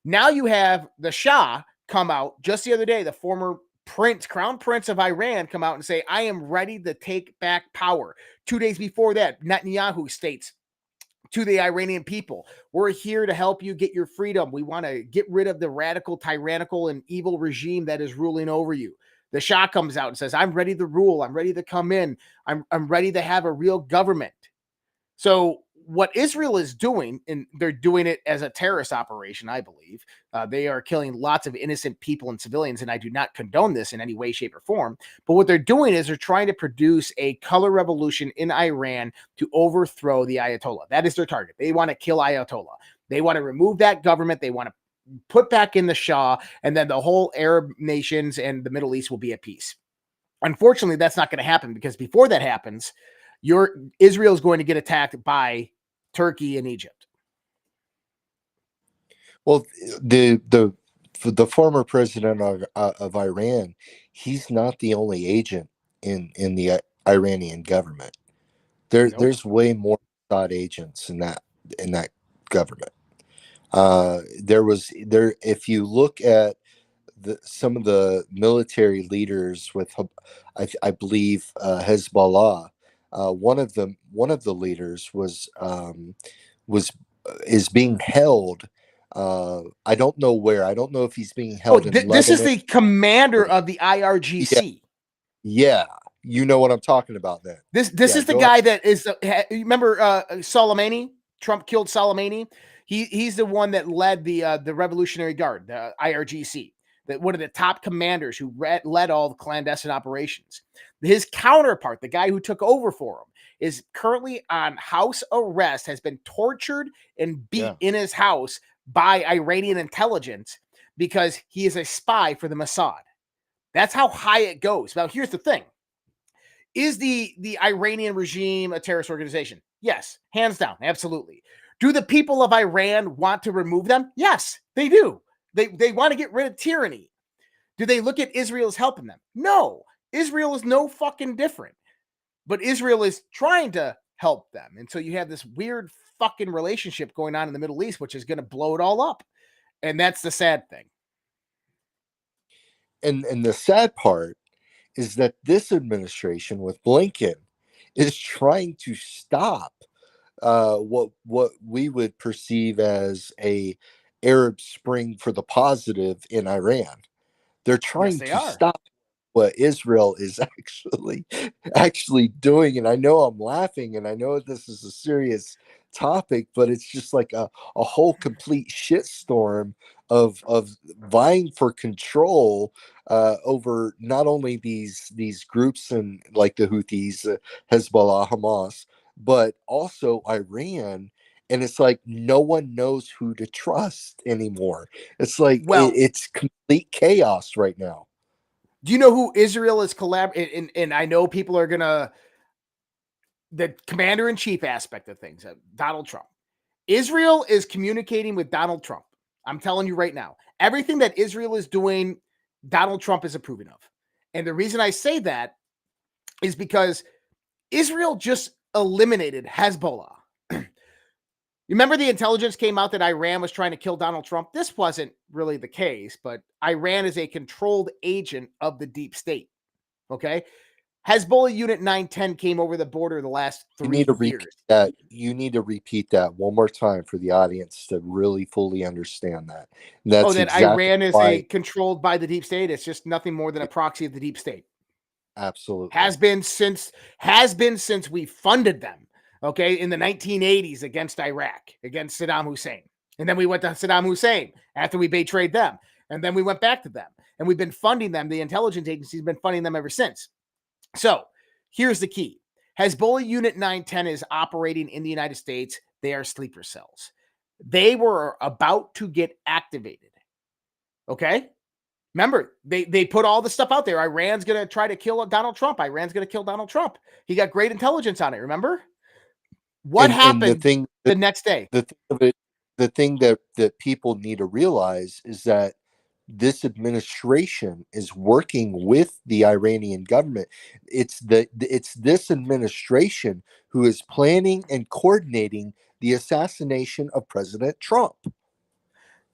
Now you have the Shah come out just the other day, the former crown prince of Iran come out and say, I am ready to take back power. 2 days before that, Netanyahu states to the Iranian people, we're here to help you get your freedom. We want to get rid of the radical, tyrannical, and evil regime that is ruling over you. The Shah comes out and says, I'm ready to rule. I'm ready to come in. I'm ready to have a real government. So what Israel is doing, and they're doing it as a terrorist operation, I believe. They are killing lots of innocent people and civilians, and I do not condone this in any way, shape, or form. But what they're doing is they're trying to produce a color revolution in Iran to overthrow the Ayatollah. That is their target. They want to kill Ayatollah. They want to remove that government. They want to put back in the Shah, and then the whole Arab nations and the Middle East will be at peace. Unfortunately, that's not going to happen, because before that happens, Israel is going to get attacked by Turkey and Egypt. Well, the former president of Iran, he's not the only agent in the Iranian government. There's way more Assad agents in that government. If you look at some of the military leaders with, I believe, Hezbollah, one of the leaders is being held. I don't know where. I don't know if he's being held in Lebanon. This is the commander of the IRGC. Yeah. You know what I'm talking about then. This is the guy that is, remember Soleimani? Trump killed Soleimani. He's the one that led the Revolutionary Guard, the IRGC, that one of the top commanders who led all the clandestine operations. His counterpart, the guy who took over for him, is currently on house arrest, has been tortured and beat in his house by Iranian intelligence because he is a spy for the Mossad. That's how high it goes. Now, here's the thing. Is the Iranian regime a terrorist organization? Yes, hands down, absolutely. Do the people of Iran want to remove them? Yes, they do. They want to get rid of tyranny. Do they look at Israel as helping them? No. Israel is no fucking different. But Israel is trying to help them. And so you have this weird fucking relationship going on in the Middle East, which is going to blow it all up. And that's the sad thing. And the sad part is that this administration with Blinken is trying to stop what we would perceive as a Arab Spring for the positive in Iran. They're trying to stop what Israel is actually doing. And I know I'm laughing, and I know this is a serious topic, but it's just like a whole complete shitstorm of vying for control over not only these groups and like the Houthis, Hezbollah, Hamas, but also Iran. And it's like no one knows who to trust anymore. It's like it's complete chaos right now. Do you know who Israel is collaborating? And I know people are gonna, the commander-in-chief aspect of things, Donald Trump. Israel is communicating with Donald Trump. I'm telling you right now, everything that Israel is doing, Donald Trump is approving of. And the reason I say that is because Israel just eliminated Hezbollah. Remember the intelligence came out that Iran was trying to kill Donald Trump? This wasn't really the case, but Iran is a controlled agent of the deep state. Okay? Hezbollah Unit 910 came over the border the last 3 years. You need to repeat that one more time for the audience to really fully understand that. That's that exactly Iran is controlled by the deep state. It's just nothing more than a proxy of the deep state. Absolutely. Has been since we funded them. Okay, in the 1980s against Iraq, against Saddam Hussein. And then we went to Saddam Hussein after we betrayed them. And then we went back to them. And we've been funding them. The intelligence agencies have been funding them ever since. So here's the key. Hezbollah Unit 910 is operating in the United States. They are sleeper cells. They were about to get activated. Okay? Remember, they put all the stuff out there. Iran's going to try to kill Donald Trump. Iran's going to kill Donald Trump. He got great intelligence on it, remember? What happened the next day? The thing that people need to realize is that this administration is working with the Iranian government. It's this administration who is planning and coordinating the assassination of President Trump.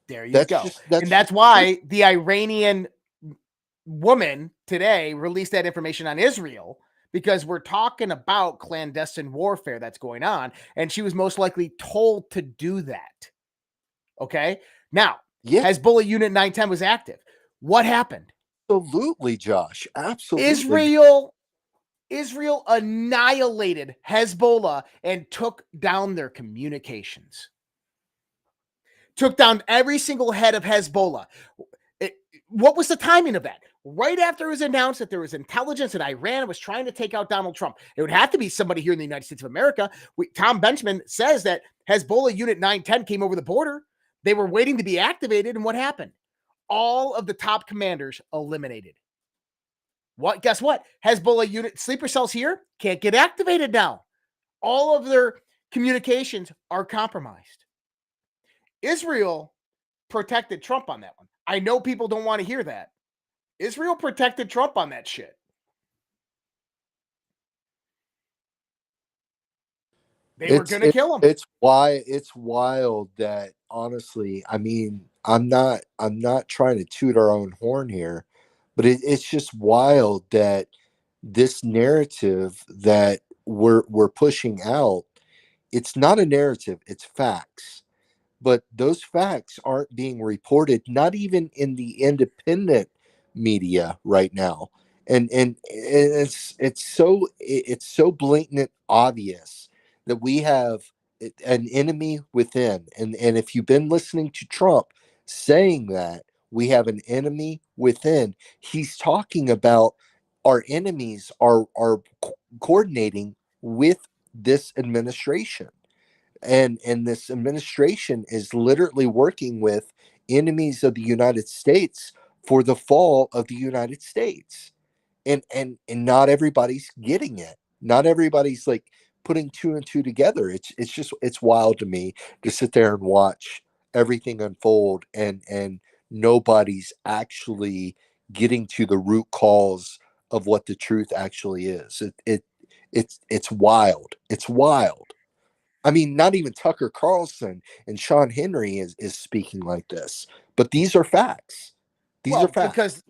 There you go. That's why the Iranian woman today released that information on Israel. Because we're talking about clandestine warfare that's going on, and she was most likely told to do that. Okay? Now, Hezbollah Unit 910 was active. What happened? Absolutely, Josh. Absolutely. Israel Israel annihilated Hezbollah and took down their communications. Took down every single head of Hezbollah. What was the timing of that? Right after it was announced that there was intelligence that Iran was trying to take out Donald Trump. It would have to be somebody here in the United States of America. Tom Benjamin says that Hezbollah Unit 910 came over the border. They were waiting to be activated, and what happened? All of the top commanders eliminated. What? Guess what? Hezbollah unit sleeper cells here can't get activated now. All of their communications are compromised. Israel protected Trump on that one. I know people don't want to hear that. Israel protected Trump on that shit. They were going to kill him. It's wild that, honestly, I mean, I'm not trying to toot our own horn here, but it's just wild that this narrative that we're pushing out, it's not a narrative, it's facts. But those facts aren't being reported, not even in the independent media right now. And it's so blatant obvious that we have an enemy within. And if you've been listening to Trump saying that we have an enemy within, he's talking about our enemies are coordinating with this administration. And this administration is literally working with enemies of the United States for the fall of the United States. And not everybody's getting it. Not everybody's like putting two and two together. It's wild to me to sit there and watch everything unfold, and nobody's actually getting to the root cause of what the truth actually is. It's wild. It's wild. I mean, not even Tucker Carlson and Sean Henry is speaking like this, but these are facts. These are facts.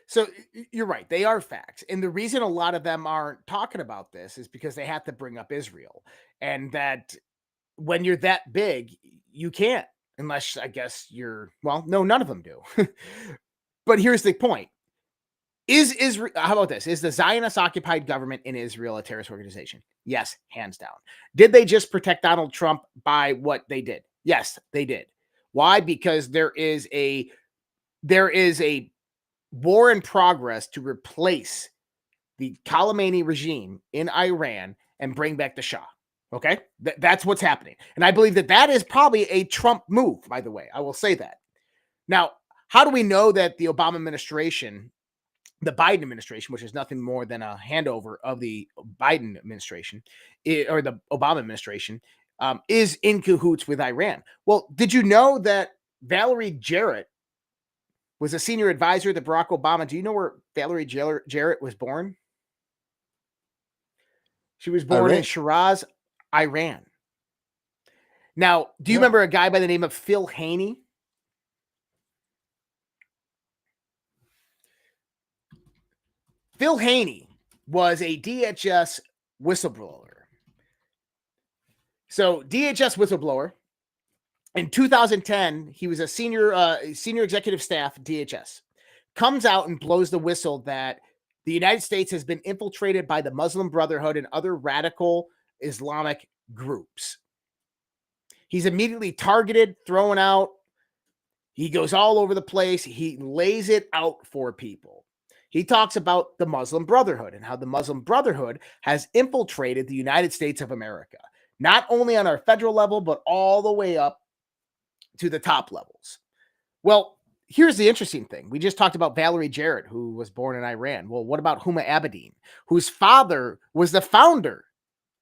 So you're right. They are facts. And the reason a lot of them aren't talking about this is because they have to bring up Israel, and that when you're that big, you can't, unless I guess no, none of them do. But here's the point. Is Israel, how about this? Is the Zionist occupied government in Israel a terrorist organization? Yes, hands down. Did they just protect Donald Trump by what they did? Yes, they did. Why? Because there is a war in progress to replace the Khamenei regime in Iran and bring back the Shah. Okay? That's what's happening. And I believe that is probably a Trump move, by the way. I will say that. Now, how do we know that the Biden administration, which is nothing more than a handover of the Biden administration or the Obama administration, is in cahoots with Iran? Well, did you know that Valerie Jarrett was a senior advisor to Barack Obama? Do you know where Valerie Jarrett was born? She was born in Shiraz, Iran. Now, do you remember a guy by the name of Phil Haney? Phil Haney was a DHS whistleblower. So DHS whistleblower. In 2010, he was a senior executive staff at DHS. Comes out and blows the whistle that the United States has been infiltrated by the Muslim Brotherhood and other radical Islamic groups. He's immediately targeted, thrown out. He goes all over the place. He lays it out for people. He talks about the Muslim Brotherhood and how the Muslim Brotherhood has infiltrated the United States of America, not only on our federal level, but all the way up to the top levels. Well, here's the interesting thing. We just talked about Valerie Jarrett, who was born in Iran. Well, what about Huma Abedin, whose father was the founder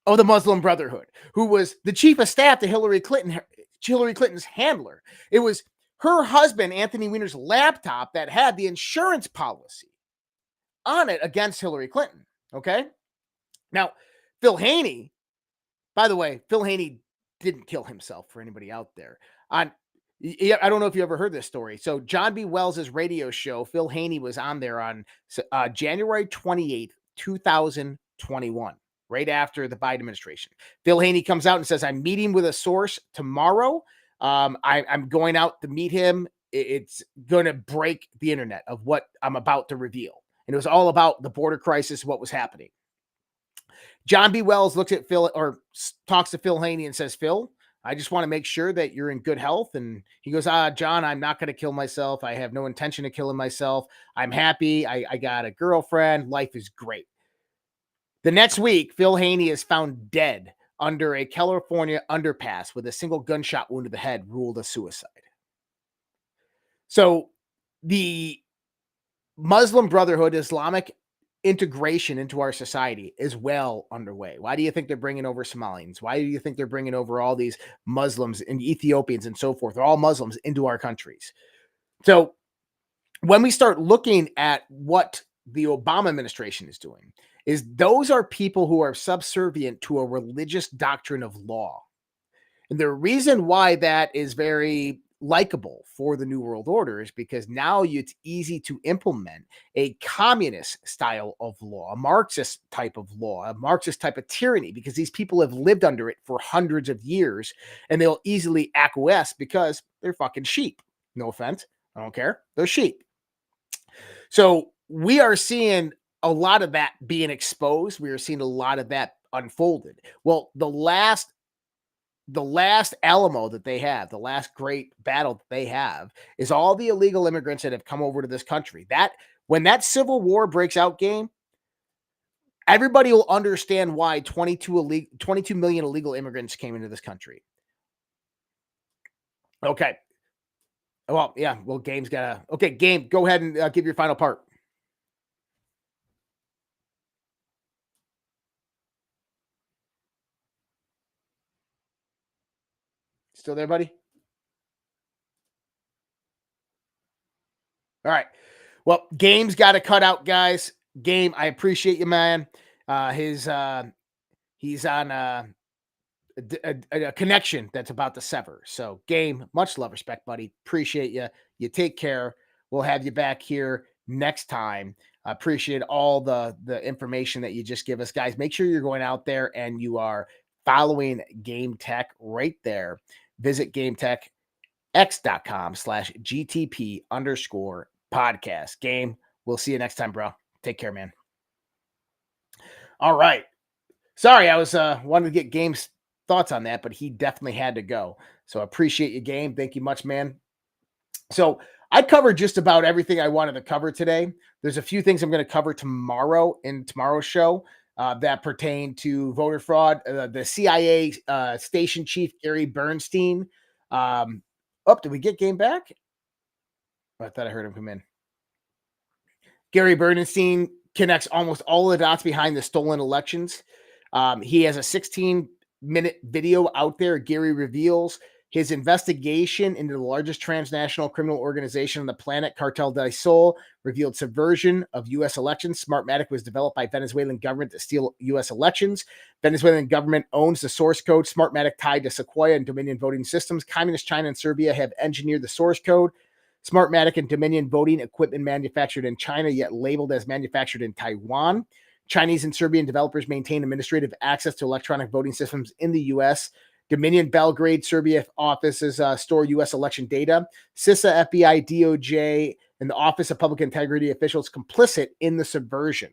of the Muslim Brotherhood, who was the chief of staff to Hillary Clinton's handler? It was her husband, Anthony Weiner's laptop that had the insurance policy on it against Hillary Clinton. Okay. Now, Phil Haney, by the way, Phil Haney didn't kill himself, for anybody out there. I don't know if you ever heard this story. So John B. Wells' radio show, Phil Haney was on there on January 28th, 2021, right after the Biden administration. Phil Haney comes out and says, I'm meeting with a source tomorrow. I'm going out to meet him. It's going to break the internet of what I'm about to reveal. And it was all about the border crisis, what was happening. John B. Wells looks at Phil or talks to Phil Haney and says, Phil, I just want to make sure that you're in good health. And he goes, John, I'm not going to kill myself. I have no intention of killing myself. I'm happy. I got a girlfriend. Life is great. The next week, Phil Haney is found dead under a California underpass with a single gunshot wound to the head, ruled a suicide. So the Muslim Brotherhood, Islamic integration into our society is well underway. Why do you think they're bringing over Somalians? Why do you think they're bringing over all these Muslims and Ethiopians and so forth? They're all Muslims into our countries. So when we start looking at what the Obama administration is doing, is those are people who are subservient to a religious doctrine of law. And the reason why that is very likable for the New World Order is because now it's easy to implement a communist style of law, a Marxist type of law, a Marxist type of tyranny, because these people have lived under it for hundreds of years and they'll easily acquiesce because they're fucking sheep. No offense. I don't care. They're sheep. So we are seeing a lot of that being exposed. We are seeing a lot of that unfolded. Well, the last Alamo that they have, the last great battle that they have, is all the illegal immigrants that have come over to this country. That when that civil war breaks out, game, everybody will understand why 22 million illegal immigrants came into this country. Okay. Well, yeah. Well, Game's got to. Okay, Game, go ahead and give your final part. Still there, buddy? All right. Well, Game's got to cut out, guys. Game, I appreciate you, man. He's on a connection that's about to sever. So, Game, much love, respect, buddy. Appreciate you. You take care. We'll have you back here next time. I appreciate all the information that you just give us, guys. Make sure you're going out there and you are following GameTech right there. Visit GameTechX.com/GTP_podcast. Game, we'll see you next time, bro. Take care, man. All right. Sorry, I was wanted to get Game's thoughts on that, but he definitely had to go. So I appreciate you, Game. Thank you much, man. So I covered just about everything I wanted to cover today. There's a few things I'm going to cover tomorrow in tomorrow's show that pertain to voter fraud. The CIA station chief, Gary Bernstein. Did we get Game back? I thought I heard him come in. Gary Bernstein connects almost all the dots behind the stolen elections. He has a 16-minute video out there. Gary reveals his investigation into the largest transnational criminal organization on the planet, Cartel del Sol, revealed subversion of U.S. elections. Smartmatic was developed by Venezuelan government to steal U.S. elections. Venezuelan government owns the source code. Smartmatic tied to Sequoia and Dominion voting systems. Communist China and Serbia have engineered the source code. Smartmatic and Dominion voting equipment manufactured in China, yet labeled as manufactured in Taiwan. Chinese and Serbian developers maintain administrative access to electronic voting systems in the U.S. Dominion Belgrade, Serbia offices store U.S. election data. CISA, FBI, DOJ, and the Office of Public Integrity officials complicit in the subversion.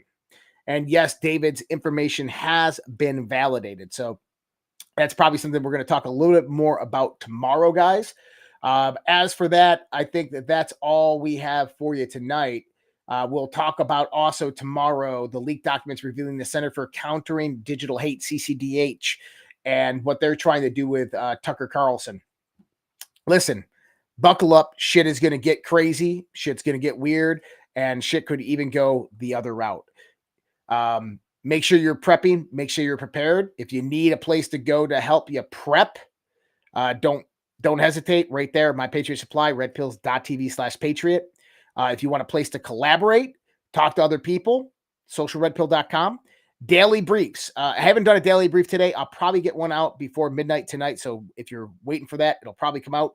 And yes, David's information has been validated. So that's probably something we're going to talk a little bit more about tomorrow, guys. As for that, I think that's all we have for you tonight. We'll talk about also tomorrow the leaked documents revealing the Center for Countering Digital Hate, CCDH, and what they're trying to do with Tucker Carlson. Listen, buckle up. Shit is going to get crazy. Shit's going to get weird, and shit could even go the other route. Make sure you're prepping. Make sure you're prepared. If you need a place to go to help you prep, don't hesitate. Right there, my Patriot Supply, redpills.tv/Patriot. If you want a place to collaborate, talk to other people, socialredpill.com. Daily briefs. I haven't done a daily brief today. I'll probably get one out before midnight tonight. So if you're waiting for that, it'll probably come out.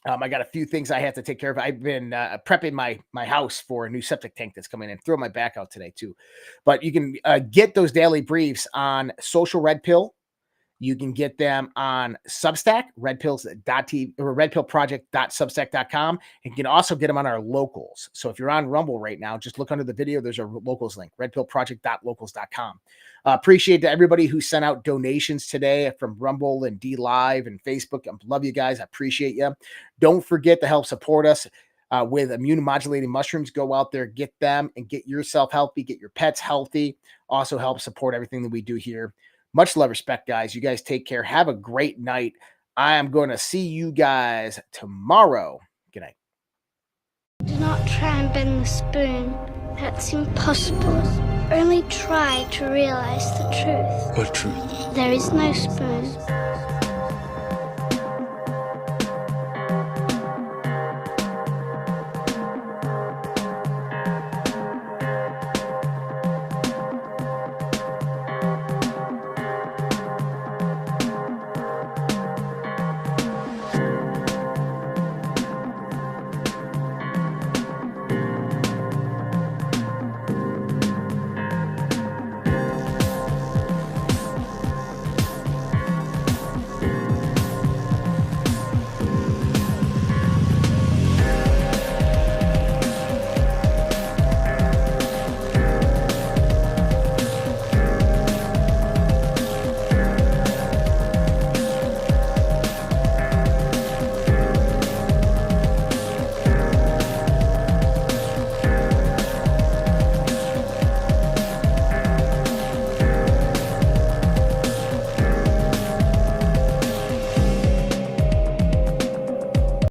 I got a few things I have to take care of. I've been prepping my house for a new septic tank that's coming in. Throw my back out today too. But you can get those daily briefs on Social Red Pill You can get them on Substack, redpills.tv or redpillproject.substack.com. And you can also get them on our locals. So if you're on Rumble right now, just look under the video. There's a locals link, redpillproject.locals.com. Appreciate to everybody who sent out donations today from Rumble and D Live and Facebook. I love you guys. I appreciate you. Don't forget to help support us with immune modulating mushrooms. Go out there, get them, and get yourself healthy, get your pets healthy. Also help support everything that we do here. Much love, respect, guys. You guys take care. Have a great night. I am going to see you guys tomorrow. Good night. Do not try and bend the spoon. That's impossible. Only try to realize the truth. What truth? There is no spoon.